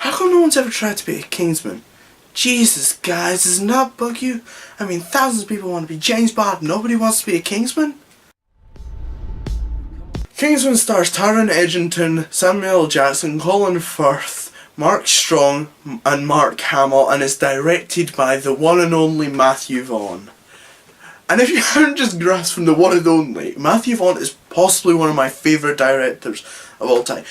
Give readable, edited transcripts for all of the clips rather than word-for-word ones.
How come no one's ever tried to be a Kingsman? Jesus, guys, doesn't that bug you? I mean, thousands of people want to be James Bond, nobody wants to be a Kingsman? Kingsman stars Taron Egerton, Samuel L. Jackson, Colin Firth, Mark Strong and Mark Hamill, and is directed by the one and only Mathew Vaughn. And if you haven't just grasped from the one and only, Mathew Vaughn is possibly one of my favourite directors of all time.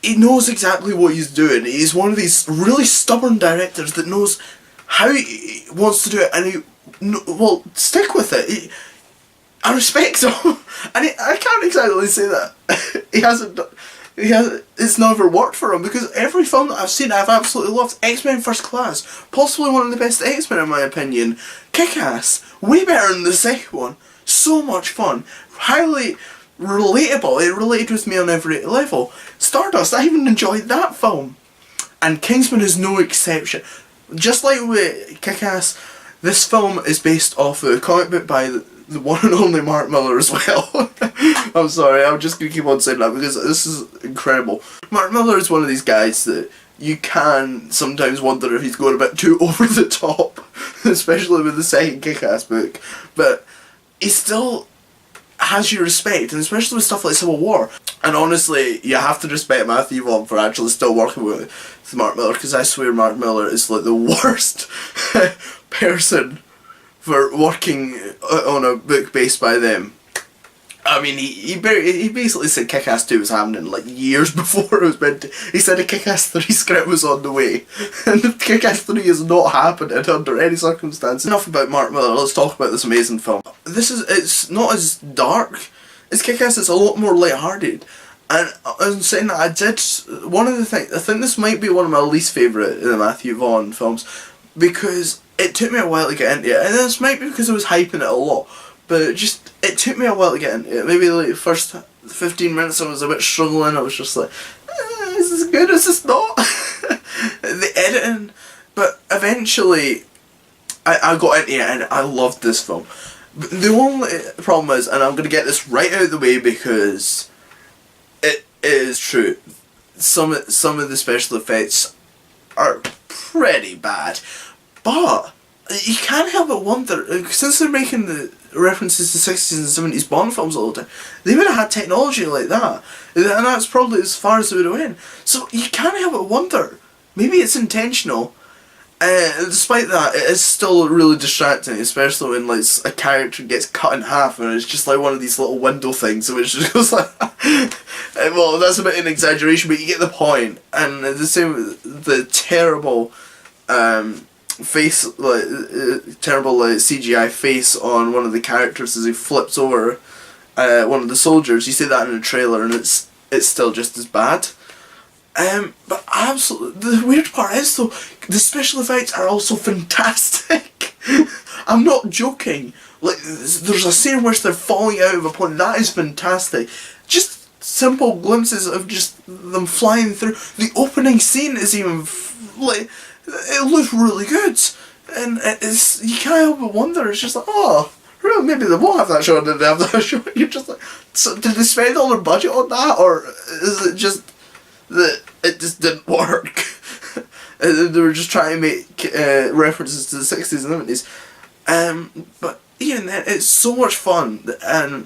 He knows exactly what he's doing. He's one of these really stubborn directors that knows how he wants to do it, and will stick with it. I respect him, and I can't exactly say that it's never worked for him, because every film that I've seen I've absolutely loved. X-Men First Class, possibly one of the best X-Men in my opinion. Kick-Ass, way better than the second one. So much fun, highly relatable. It related with me on every level. Stardust, I even enjoyed that film, and Kingsman is no exception. Just like with Kick-Ass, this film is based off a comic book by the one and only Mark Millar as well. I'm sorry, I'm just going to keep on saying that because this is incredible. Mark Millar is one of these guys that you can sometimes wonder if he's going a bit too over the top, especially with the second Kick-Ass book, but he still has your respect, and especially with stuff like Civil War. And honestly, you have to respect Mathew Vaughn for actually still working with Mark Millar, because I swear Mark Millar is like the worst person for working on a book based by them. I mean, he basically said Kick-Ass 2 was happening like years before it was meant to. He said a Kick-Ass 3 script was on the way, and Kick-Ass 3 is not happening under any circumstances. Enough about Mark Millar, let's talk about this amazing film. It's not as dark as Kick-Ass, it's a lot more lighthearted. And I'm saying that I think this might be one of my least favourite of the Mathew Vaughn films, because it took me a while to get into it, and this might be because I was hyping it a lot, but it took me a while to get into it. Maybe like the first 15 minutes I was a bit struggling. I was just like, is this good, is this not? The editing, but eventually I got into it and I loved this film. The only problem is, and I'm going to get this right out of the way because it is true, some of the special effects are pretty bad, but you can't help but wonder, since they're making the references to 60s and 70s Bond films all the time, they would have had technology like that, and that's probably as far as it would have went. So you can't help but wonder, maybe it's intentional. Despite that, it is still really distracting, especially when like a character gets cut in half and it's just like one of these little window things, which just goes like, well, that's a bit of an exaggeration, but you get the point. And the same with the terrible face, terrible CGI face on one of the characters as he flips over one of the soldiers. You see that in a trailer, and it's still just as bad. But absolutely, the weird part is though, the special effects are also fantastic. I'm not joking. Like, there's a scene in which they're falling out of a plane. That is fantastic. Just simple glimpses of just them flying through. The opening scene is even it looks really good, and it's, you can't help but wonder. It's just like, oh, really, maybe they will have that show and then they have that show. You're just like, so did they spend all their budget on that, or is it just that it just didn't work? They were just trying to make references to the 60s and 70s. But even then, it's so much fun, and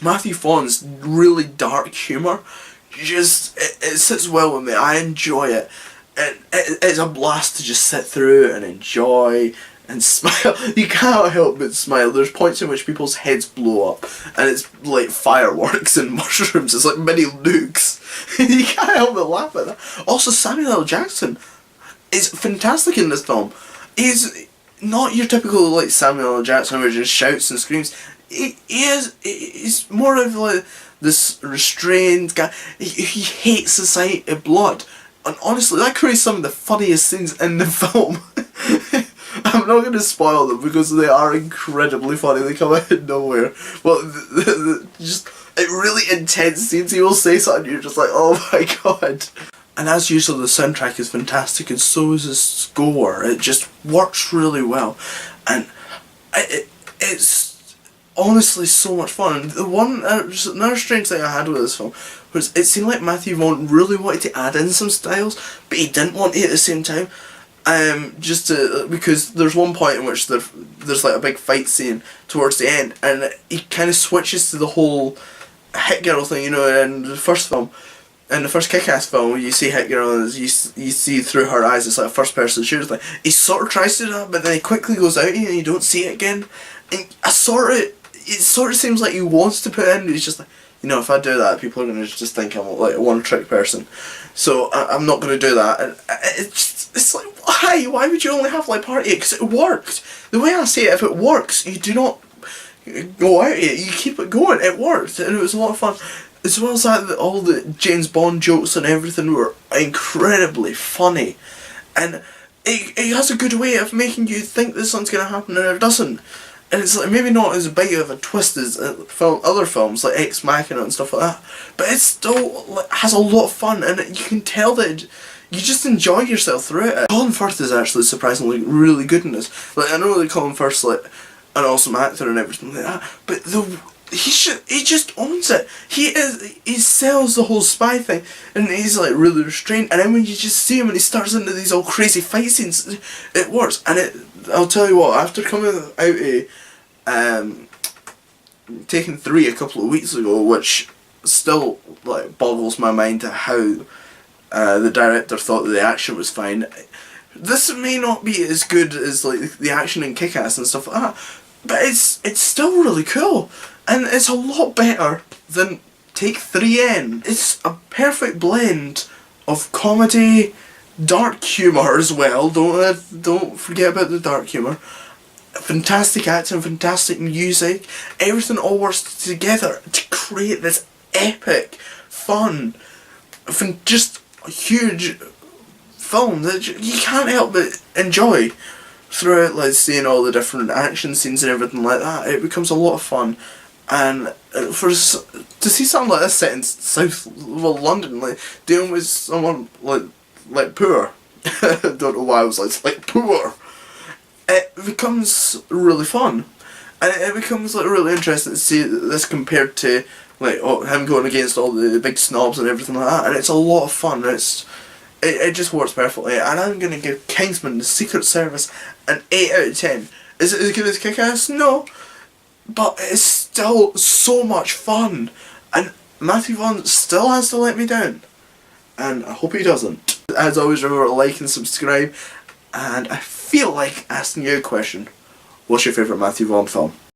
Mathew Vaughn's really dark humour, just, it sits well with me. I enjoy it. It's a blast to just sit through and enjoy and smile. You can't help but smile. There's points in which people's heads blow up, and it's like fireworks and mushrooms. It's like mini nukes. You can't help but laugh at that. Also, Samuel L. Jackson is fantastic in this film. He's not your typical like Samuel L. Jackson who just shouts and screams. He's more of like this restrained guy. He hates the sight of blood. And honestly, that creates some of the funniest scenes in the film. I'm not going to spoil them because they are incredibly funny. They come out of nowhere. Well, just really intense scenes. He will say something and you're just like, oh my god. And as usual, the soundtrack is fantastic, and so is the score. It just works really well. And it's honestly so much fun. The one, just another strange thing I had with this film was it seemed like Mathew Vaughn really wanted to add in some styles, but he didn't want to at the same time. Because there's one point in which there's like a big fight scene towards the end, and he kind of switches to the whole hit girl thing, you know, in the first film. In the first Kick-Ass film, you see Hit Girl and you see through her eyes, it's like a first-person shooter thing. He sort of tries to do that, but then he quickly goes out and you don't see it again. And it sort of seems like he wants to put in, he's just like, you know, if I do that, people are going to just think I'm like a one-trick person. So I'm not going to do that. And it's like, why? Why would you only have like part 8? Because it worked. The way I say it, if it works, you do not go out it, you keep it going. It worked, and it was a lot of fun. As well as that, all the James Bond jokes and everything were incredibly funny. And it has a good way of making you think this one's going to happen and it doesn't. And it's like maybe not as big of a twist as other films like Ex Machina and stuff like that. But it still like, has a lot of fun, and you can tell that you just enjoy yourself through it. Colin Firth is actually surprisingly really good in this. Like, I know that Colin Firth's like an awesome actor and everything like that, but he just owns it. He sells the whole spy thing, and he's like really restrained. And then when you just see him and he starts into these all crazy fight scenes, it works. And I'll tell you what, after coming out of Taken 3 a couple of weeks ago, which still like boggles my mind to how the director thought that the action was fine. This may not be as good as like the action in Kick-Ass and stuff like that, but it's still really cool. And it's a lot better than Take 3N. It's a perfect blend of comedy, dark humour as well. Don't forget about the dark humour. Fantastic acting, fantastic music. Everything all works together to create this epic, fun, just a huge film that you can't help but enjoy throughout. Like seeing all the different action scenes and everything like that, it becomes a lot of fun. And to see something like this set in London, like dealing with someone like poor, I don't know why I was like poor, it becomes really fun, and it becomes like really interesting to see this compared to like him going against all the big snobs and everything like that, and it's a lot of fun. It just works perfectly, and I'm gonna give Kingsman: The Secret Service an 8 out of 10. Is it as good as Kick-Ass? No. But it's still so much fun, and Mathew Vaughn still has to let me down, and I hope he doesn't. As always, remember to like and subscribe, and I feel like asking you a question. What's your favourite Mathew Vaughn film?